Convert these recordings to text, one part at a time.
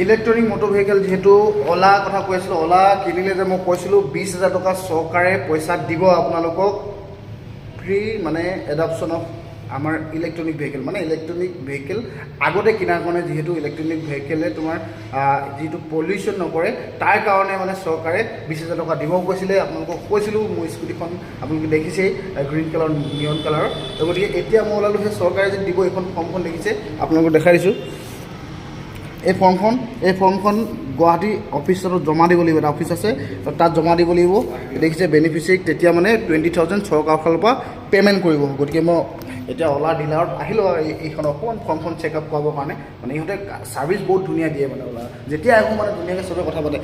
Electronic motor vehicle যিহেতু অলা কথা কৈ আছিলোঁ, অলা কিনিলে যে মই কৈছিলোঁ 20,000 টকা চৰকাৰে পইচা দিব আপোনালোকক ফ্ৰী, মানে এডাপশ্যন অফ আমাৰ ইলেক্ট্ৰনিক ভেহিকেল। মানে ইলেক্ট্ৰনিক ভেহিকেল আগতে কিনাৰ কাৰণে, যিহেতু ইলেক্ট্ৰনিক ভেহিকেলে তোমাৰ যিটো পলিউশ্যন নকৰে তাৰ কাৰণে মানে চৰকাৰে 20,000 টকা দিব কৈছিলে। আপোনালোকক কৈছিলোঁ মোৰ স্কুটিখন আপোনালোকে দেখিছেই, গ্ৰীণ কালাৰ নিয়ন কালাৰৰ। তো গতিকে এতিয়া মই ওলালোঁ সেই চৰকাৰে যে দিব এইখন ফৰ্মখন দেখিছে, আপোনালোকক দেখাই দিছোঁ। এই ফৰ্মখন গুৱাহাটী অফিচত জমা দিব লাগিব, এটা অফিচ আছে তাত জমা দিব লাগিব। দেখিছে বেনিফিচিয়াৰীক তেতিয়া মানে 20,000 চৰকাৰৰ ফালৰ পৰা পে'মেণ্ট কৰিব। গতিকে মই এতিয়া অলা ডিলাৰত আহিলোঁ আৰু এইখন অকণমান ফৰ্মখন চেকআপ কৰাবৰ কাৰণে। মানে ইহঁতে ছাৰ্ভিচ বহুত ধুনীয়া দিয়ে, মানে অলা যেতিয়া আহোঁ মানে ধুনীয়াকৈ চবে কথা পাতে।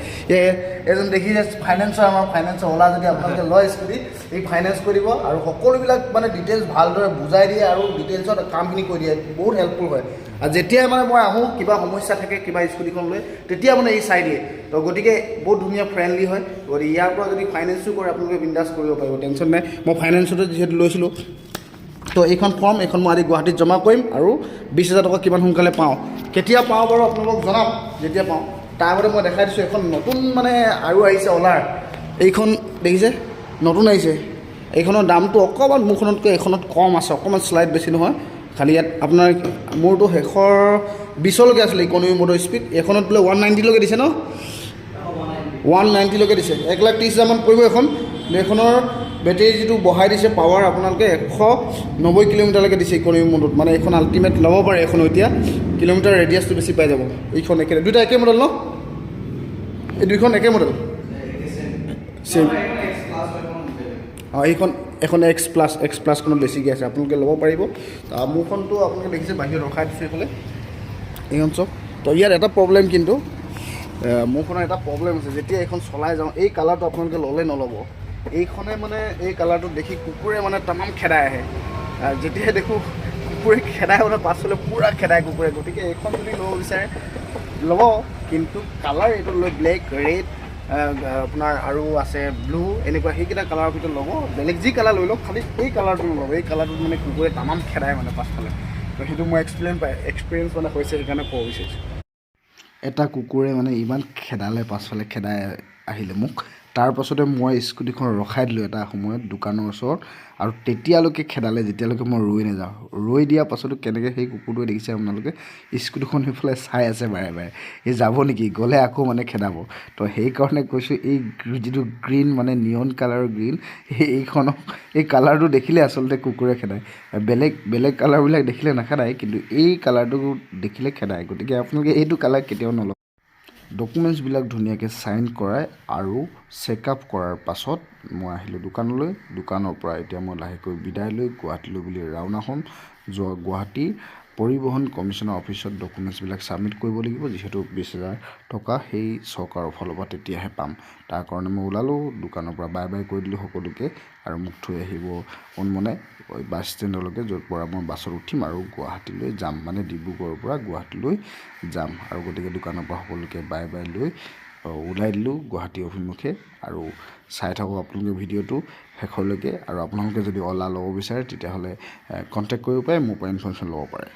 এজন দেখিছে ফাইনেন্সৰ, আমাৰ ফাইনেন্সৰ অলা যদি আপোনালোকে লয় স্কুটি, এই ফাইনেন্স কৰি দিব আৰু সকলোবিলাক মানে ডিটেইলছ ভালদৰে বুজাই দিয়ে আৰু ডিটেইলছত কামখিনি কৰি দিয়ে, বহুত হেল্পফুল হয়। আৰু যেতিয়াই মানে মই আহোঁ কিবা সমস্যা থাকে কিবা স্কুটিখন লৈ, তেতিয়া মানে এই চাই দিয়ে। তো গতিকে বহুত ধুনীয়া ফ্ৰেণ্ডলি হয়। গতিকে ইয়াৰ পৰা যদি ফাইনেন্সো কৰে আপোনালোকে বিন্দাছ কৰিব পাৰিব, টেনশ্যন নাই। মই ফাইনেন্সতে যিহেতু লৈছিলোঁ, তো এইখন মই আজি গুৱাহাটীত জমা কৰিম আৰু 20,000 টকা কিমান সোনকালে পাওঁ, কেতিয়া পাওঁ বাৰু আপোনালোকক জনাম যেতিয়া পাওঁ। তাৰ আগতে মই দেখাই দিছোঁ এখন নতুন মানে আৰু আহিছে অলাৰ, এইখন দেখিছে নতুন আহিছে। এইখনৰ দামটো অকণমান মোৰখনতকৈ এইখনত কম আছে, অকণমান শ্লাইড বেছি নহয়। খালি ইয়াত আপোনাৰ মোৰতো 120লৈকে আছিলে ইকনমি মটৰ স্পীড, এইখনত বোলে 190লৈকে দিছে ন, 190লৈকে দিছে। 1,30,000 পৰিব এখন। এইখনৰ বেটেৰী যিটো বহাই দিছে পাৱাৰ আপোনালোকে 190 কিলোমিটাৰলৈকে দিছে ইকনমি মডত। মানে এইখন আল্টিমেট ল'ব পাৰে এখন, এতিয়া কিলোমিটাৰ ৰেডিয়াছটো বেছি পাই যাব। এইখন দুইটা একে মডেল ন, এই দুইখন একে মডেল চেম। এখন এক্স প্লাছখনত বেছিকৈ আছে, আপোনালোকে ল'ব পাৰিব। মোৰখনটো আপোনালোকে দেখিছে বাহিৰত ৰখাই দিছোঁ এইফালে, এইখন চব। তো ইয়াত এটা প্ৰব্লেম, কিন্তু মোৰখনৰ এটা প্ৰব্লেম আছে, যেতিয়া এইখন চলাই যাওঁ এই কালাৰটো আপোনালোকে ল'লে নল'ব। এইখনে মানে এই কালাৰটো দেখি কুকুৰে মানে তামাম খেদাই আহে। যেতিয়াই দেখোঁ কুকুৰে খেদাই মানে পাছফালে পূৰা খেদাই কুকুৰে। গতিকে এইখন যদি ল'ব বিচাৰে ল'ব, কিন্তু কালাৰ এইটো লৈ ব্লেক, ৰেড, আপোনাৰ আৰু আছে ব্লু, এনেকুৱা সেইকেইটা কালাৰৰ ভিতৰত ল'ব। বেলেগ যি কালাৰ লৈ লওক, খালি এই কালাৰটো নল'ব। এই কালাৰটোত মানে কুকুৰে তামাম খেদাই মানে পাছফালে। তো সেইটো মই এক্সপিৰিয়েঞ্চ মানে হৈছে, সেইকাৰণে ক'ব বিচাৰিছোঁ। এটা কুকুৰে মানে ইমান খেদালে, পাছফালে খেদাই আহিলে মোক। তাৰপাছতে মই স্কুটিখন ৰখাই দিলোঁ এটা সময়ত দোকানৰ ওচৰত, আৰু তেতিয়ালৈকে খেদালে যেতিয়ালৈকে মই ৰৈ নাযাওঁ। ৰৈ দিয়াৰ পাছতো কেনেকৈ সেই কুকুৰটোৱে দেখিছে আপোনালোকে, স্কুটিখন সেইফালে চাই আছে বাৰে বাৰে, এই যাব নেকি, গ'লে আকৌ মানে খেদাব। তো সেইকাৰণে কৈছোঁ, এই যিটো গ্ৰীণ মানে নিয়ন কালাৰৰ গ্ৰীণ, এই কালাৰটো দেখিলে আচলতে কুকুৰে খেদায়। বেলেগ কালাৰবিলাক দেখিলে নাখেদায়, কিন্তু এই কালাৰটো দেখিলে খেদায়। গতিকে আপোনালোকে এইটো কালাৰ কেতিয়াও নল'ব। ডকুমেণ্টছবিলাক ধুনীয়াকৈ চাইন কৰাই আৰু চেকআপ কৰাৰ পাছত মই আহিলোঁ দোকানলৈ। দোকানৰ পৰা এতিয়া মই লাহেকৈ বিদায় লৈ গুৱাহাটীলৈ বুলি ৰাওনা হ'ম। গুৱাহাটী পৰিবহণ কমিশ্যনৰ অফিচত ডকুমেণ্টছবিলাক ছাবমিট কৰিব লাগিব, যিহেতু 20,000 টকা সেই চৰকাৰৰ ফালৰ পৰা তেতিয়াহে পাম। তাৰ কাৰণে মই ওলালোঁ দোকানৰ পৰা, বাই বাই কৰি দিলোঁ সকলোকে, আৰু মোক থৈ আহিব উন্মনে বাছ ষ্টেণ্ডলৈকে, য'ৰ পৰা মই বাছত উঠিম আৰু গুৱাহাটীলৈ যাম, মানে ডিব্ৰুগড়ৰ পৰা গুৱাহাটীলৈ যাম। আৰু গতিকে দোকানৰ পৰা সকলোকে বাই বাই লৈ ওলাই দিলোঁ গুৱাহাটী অভিমুখে। আৰু চাই থাকক আপোনালোকে ভিডিঅ'টো শেষলৈকে। আৰু আপোনালোকে যদি অলা ল'ব বিচাৰে তেতিয়াহ'লে কণ্টেক্ট কৰিব পাৰে, মোৰ পৰা ইনফৰ্মেশ্যন ল'ব পাৰে।